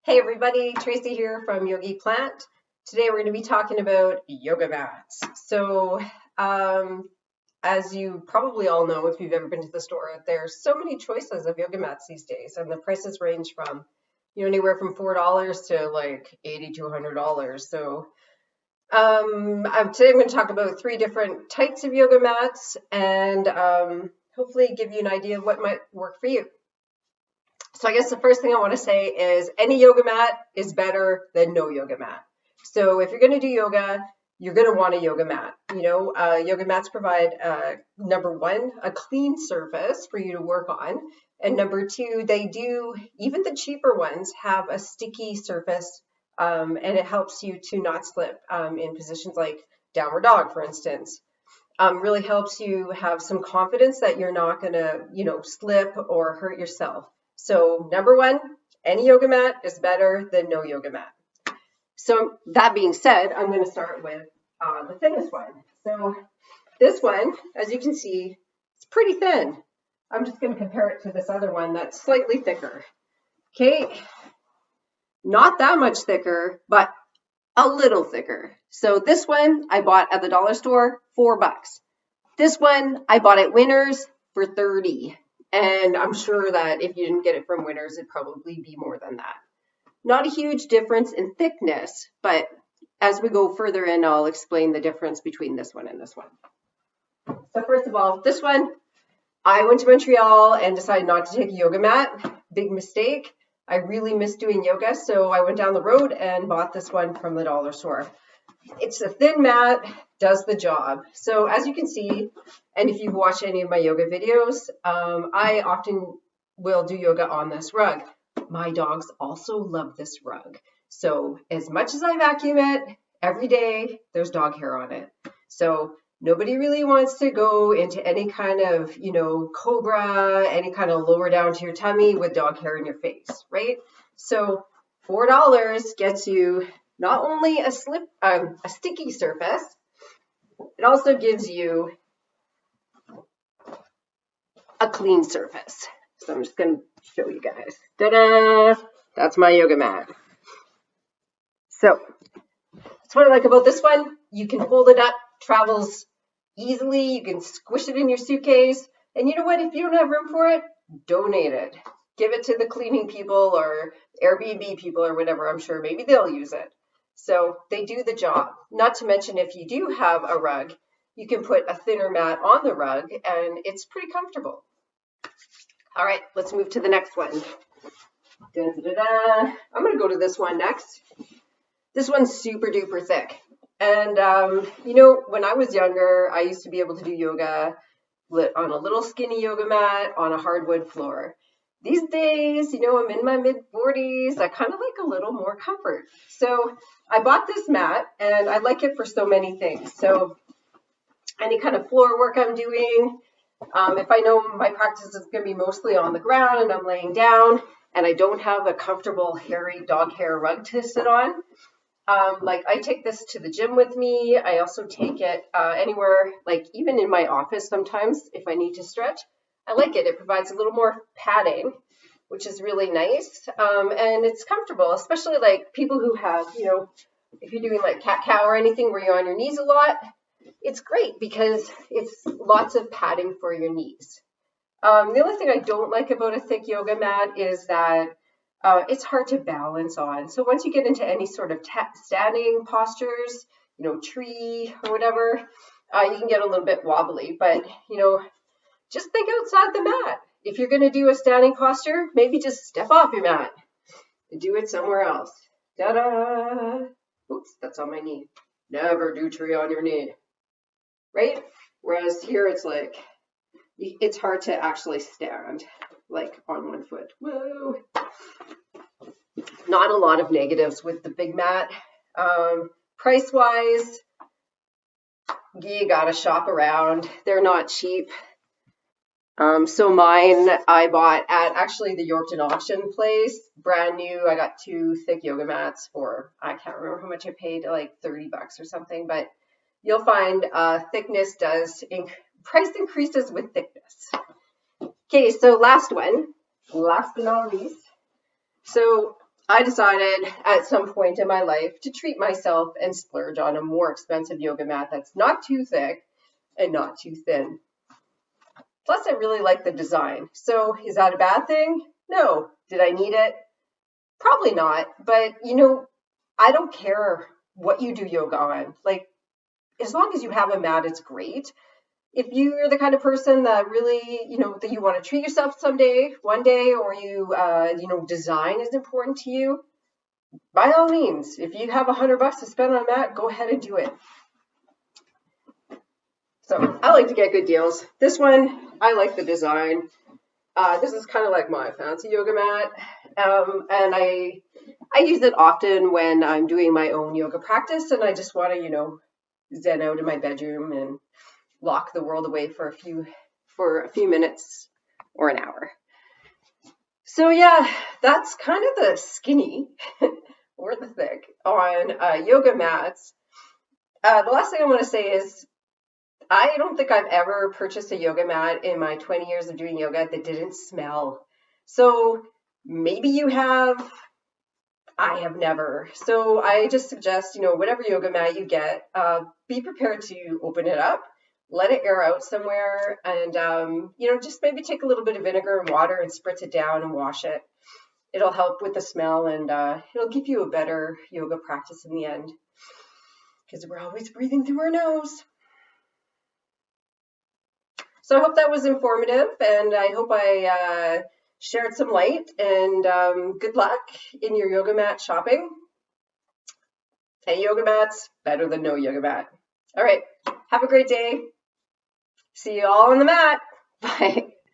Hey everybody, Tracy here from Yogi Plant. Today we're going to be talking about yoga mats. As you probably all know, if you've ever been to the store, there's so many choices of yoga mats these days, and the prices range from, anywhere from $4 to like $80 to $100. Today I'm going to talk about 3 different types of yoga mats and hopefully give you an idea of what might work for you. So I guess the first thing I want to say is any yoga mat is better than no yoga mat. So if you're going to do yoga, you're going to want a yoga mat. Yoga mats provide, number one, a clean surface for you to work on. And number two, even the cheaper ones have a sticky surface, and it helps you to not slip in positions like downward dog, for instance. Really helps you have some confidence that you're not going to, slip or hurt yourself. So number one, any yoga mat is better than no yoga mat. So that being said, I'm going to start with the thinnest one. So this one, as you can see, it's pretty thin. I'm just going to compare it to this other one that's slightly thicker. Okay, not that much thicker, but a little thicker. So this one I bought at the dollar store, $4. This one I bought at Winners for $30. And I'm sure that if you didn't get it from Winners, it'd probably be more than that. Not a huge difference in thickness, but as we go further in, I'll explain the difference between this one and this one. So first of all, this one, I went to Montreal and decided not to take a yoga mat. Big mistake. I really miss doing yoga, so I went down the road and bought this one from the dollar store. It's a thin mat, does the job. So as you can see, and if you've watched any of my yoga videos, I often will do yoga on this rug. My dogs also love this rug. So as much as I vacuum it every day, there's dog hair on it. So nobody really wants to go into any kind of, cobra, any kind of lower down to your tummy with dog hair in your face, right? So $4 gets you not only a sticky surface, it also gives you a clean surface. So I'm just going to show you guys. Ta-da! That's my yoga mat. So that's what I like about this one. You can hold it up, travels easily. You can squish it in your suitcase. And you know what? If you don't have room for it, donate it. Give it to the cleaning people or Airbnb people or whatever. I'm sure maybe they'll use it. So they do the job. Not to mention if you do have a rug, you can put a thinner mat on the rug and it's pretty comfortable. All right, let's move to the next one. Da-da-da-da. I'm going to go to this one next. This one's super duper thick. And, when I was younger, I used to be able to do yoga on a little skinny yoga mat on a hardwood floor. These days, I'm in my mid-40s. I kind of like a little more comfort. So I bought this mat, and I like it for so many things. So any kind of floor work I'm doing, if I know my practice is going to be mostly on the ground and I'm laying down and I don't have a comfortable hairy dog hair rug to sit on, I take this to the gym with me. I also take it anywhere, even in my office sometimes if I need to stretch. I like it. It provides a little more padding, which is really nice. And it's comfortable, especially people who have, if you're doing cat-cow or anything where you're on your knees a lot, it's great because it's lots of padding for your knees. The only thing I don't like about a thick yoga mat is that it's hard to balance on. So once you get into any sort of standing postures, tree or whatever, you can get a little bit wobbly. But, just think outside the mat. If you're going to do a standing posture, maybe just step off your mat and do it somewhere else. Ta-da! Oops, that's on my knee. Never do tree on your knee. Right? Whereas here it's hard to actually stand on one foot. Whoa! Not a lot of negatives with the big mat. Price-wise, you gotta shop around. They're not cheap. So mine I bought at actually the Yorkton auction place, brand new. I got 2 thick yoga mats for, I can't remember how much I paid, $30 or something, but you'll find thickness price increases with thickness. Okay, so last but not least. So I decided at some point in my life to treat myself and splurge on a more expensive yoga mat that's not too thick and not too thin. Plus, I really like the design. So, is that a bad thing? No. Did I need it? Probably not. But, I don't care what you do yoga on. Like, as long as you have a mat, it's great. If you're the kind of person that really, that you want to treat yourself someday, one day, or design is important to you, by all means, if you have $100 to spend on a mat, go ahead and do it. So I like to get good deals. This one, I like the design. This is kind of like my fancy yoga mat, and I use it often when I'm doing my own yoga practice, and I just want to, zen out in my bedroom and lock the world away for a few minutes or an hour. So yeah, that's kind of the skinny or the thick on yoga mats. The last thing I want to say is I don't think I've ever purchased a yoga mat in my 20 years of doing yoga that didn't smell. So maybe you have. I have never. So I just suggest, whatever yoga mat you get, be prepared to open it up, let it air out somewhere, and, just maybe take a little bit of vinegar and water and spritz it down and wash it. It'll help with the smell, and it'll give you a better yoga practice in the end, because we're always breathing through our nose. So I hope that was informative, and I hope I shared some light, and good luck in your yoga mat shopping. Any yoga mats, better than no yoga mat. All right, have a great day. See you all on the mat. Bye.